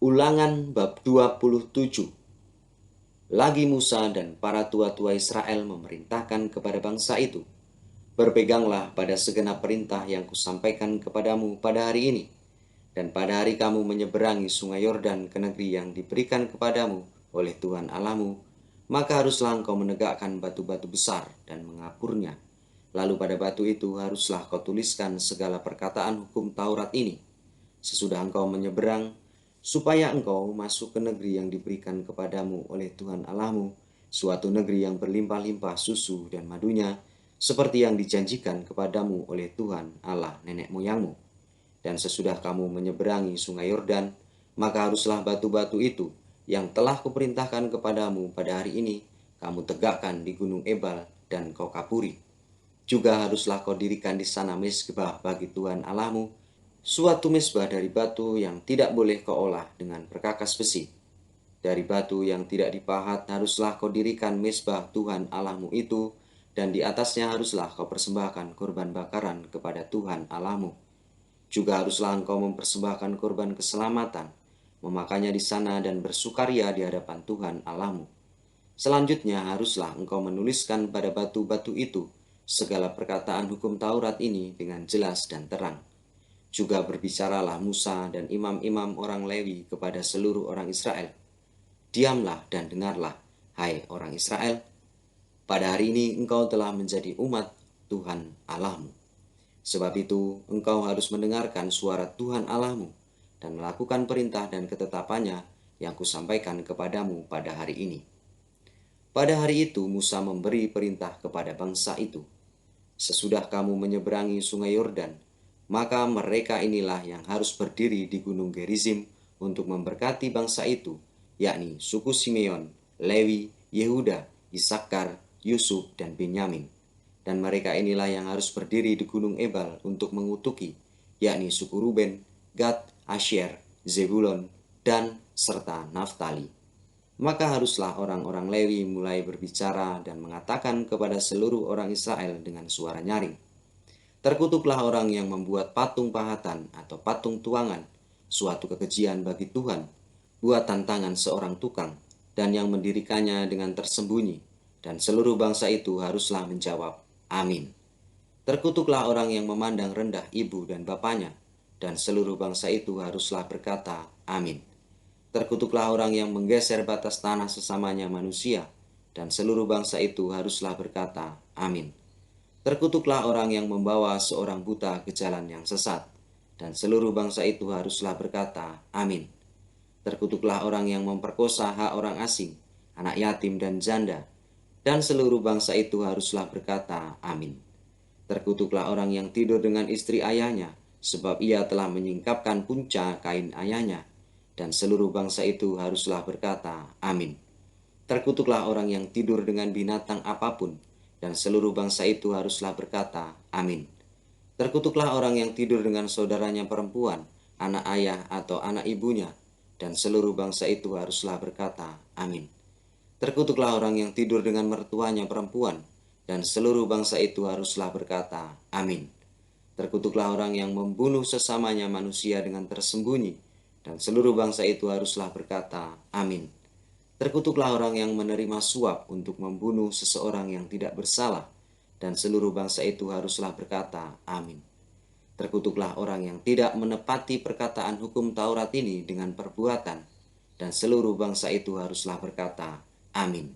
Ulangan bab 27. Lagi Musa dan para tua-tua Israel memerintahkan kepada bangsa itu, "Berpeganglah pada segenap perintah yang kusampaikan kepadamu pada hari ini, dan pada hari kamu menyeberangi sungai Yordan ke negeri yang diberikan kepadamu oleh Tuhan Allahmu, maka haruslah engkau menegakkan batu-batu besar dan mengapurnya. Lalu pada batu itu haruslah kau tuliskan segala perkataan hukum Taurat ini. Sesudah engkau menyeberang, supaya engkau masuk ke negeri yang diberikan kepadamu oleh Tuhan Allahmu, suatu negeri yang berlimpah-limpah susu dan madunya, seperti yang dijanjikan kepadamu oleh Tuhan Allah nenek moyangmu. Dan sesudah kamu menyeberangi sungai Yordan, maka haruslah batu-batu itu yang telah kuperintahkan kepadamu pada hari ini, kamu tegakkan di gunung Ebal dan kau kapuri. Juga haruslah kau dirikan di sana mezbah bagi Tuhan Allahmu, suatu mezbah dari batu yang tidak boleh kau olah dengan perkakas besi. Dari batu yang tidak dipahat haruslah kau dirikan mezbah Tuhan Allahmu itu, dan di atasnya haruslah kau persembahkan korban bakaran kepada Tuhan Allahmu. Juga haruslah engkau mempersembahkan korban keselamatan, memakannya di sana dan bersukaria di hadapan Tuhan Allahmu. Selanjutnya haruslah engkau menuliskan pada batu-batu itu segala perkataan hukum Taurat ini dengan jelas dan terang. Juga berbicaralah Musa dan imam-imam orang Lewi kepada seluruh orang Israel. Diamlah dan dengarlah, hai orang Israel. Pada hari ini engkau telah menjadi umat Tuhan Allahmu. Sebab itu engkau harus mendengarkan suara Tuhan Allahmu dan melakukan perintah dan ketetapannya yang kusampaikan kepadamu pada hari ini." Pada hari itu Musa memberi perintah kepada bangsa itu, "Sesudah kamu menyeberangi sungai Yordan, maka mereka inilah yang harus berdiri di gunung Gerizim untuk memberkati bangsa itu, yakni suku Simeon, Lewi, Yehuda, Isakar, Yusuf, dan Benyamin. Dan mereka inilah yang harus berdiri di gunung Ebal untuk mengutuki, yakni suku Ruben, Gad, Asher, Zebulon, dan serta Naftali. Maka haruslah orang-orang Lewi mulai berbicara dan mengatakan kepada seluruh orang Israel dengan suara nyaring, 'Terkutuklah orang yang membuat patung pahatan atau patung tuangan, suatu kekejian bagi Tuhan, buatan tangan seorang tukang, dan yang mendirikannya dengan tersembunyi.' Dan seluruh bangsa itu haruslah menjawab, 'Amin.' Terkutuklah orang yang memandang rendah ibu dan bapaknya, dan seluruh bangsa itu haruslah berkata, 'Amin.' Terkutuklah orang yang menggeser batas tanah sesamanya manusia, dan seluruh bangsa itu haruslah berkata, 'Amin.' Terkutuklah orang yang membawa seorang buta ke jalan yang sesat, dan seluruh bangsa itu haruslah berkata, 'Amin.' Terkutuklah orang yang memperkosa hak orang asing, anak yatim dan janda, dan seluruh bangsa itu haruslah berkata, 'Amin.' Terkutuklah orang yang tidur dengan istri ayahnya, sebab ia telah menyingkapkan punca kain ayahnya, dan seluruh bangsa itu haruslah berkata, 'Amin.' Terkutuklah orang yang tidur dengan binatang apapun, dan seluruh bangsa itu haruslah berkata, 'Amin.' Terkutuklah orang yang tidur dengan saudaranya perempuan, anak ayah atau anak ibunya, dan seluruh bangsa itu haruslah berkata, 'Amin.' Terkutuklah orang yang tidur dengan mertuanya perempuan, dan seluruh bangsa itu haruslah berkata, 'Amin.' Terkutuklah orang yang membunuh sesamanya manusia dengan tersembunyi, dan seluruh bangsa itu haruslah berkata, 'Amin.' Terkutuklah orang yang menerima suap untuk membunuh seseorang yang tidak bersalah, dan seluruh bangsa itu haruslah berkata, 'Amin.' Terkutuklah orang yang tidak menepati perkataan hukum Taurat ini dengan perbuatan, dan seluruh bangsa itu haruslah berkata, 'Amin.'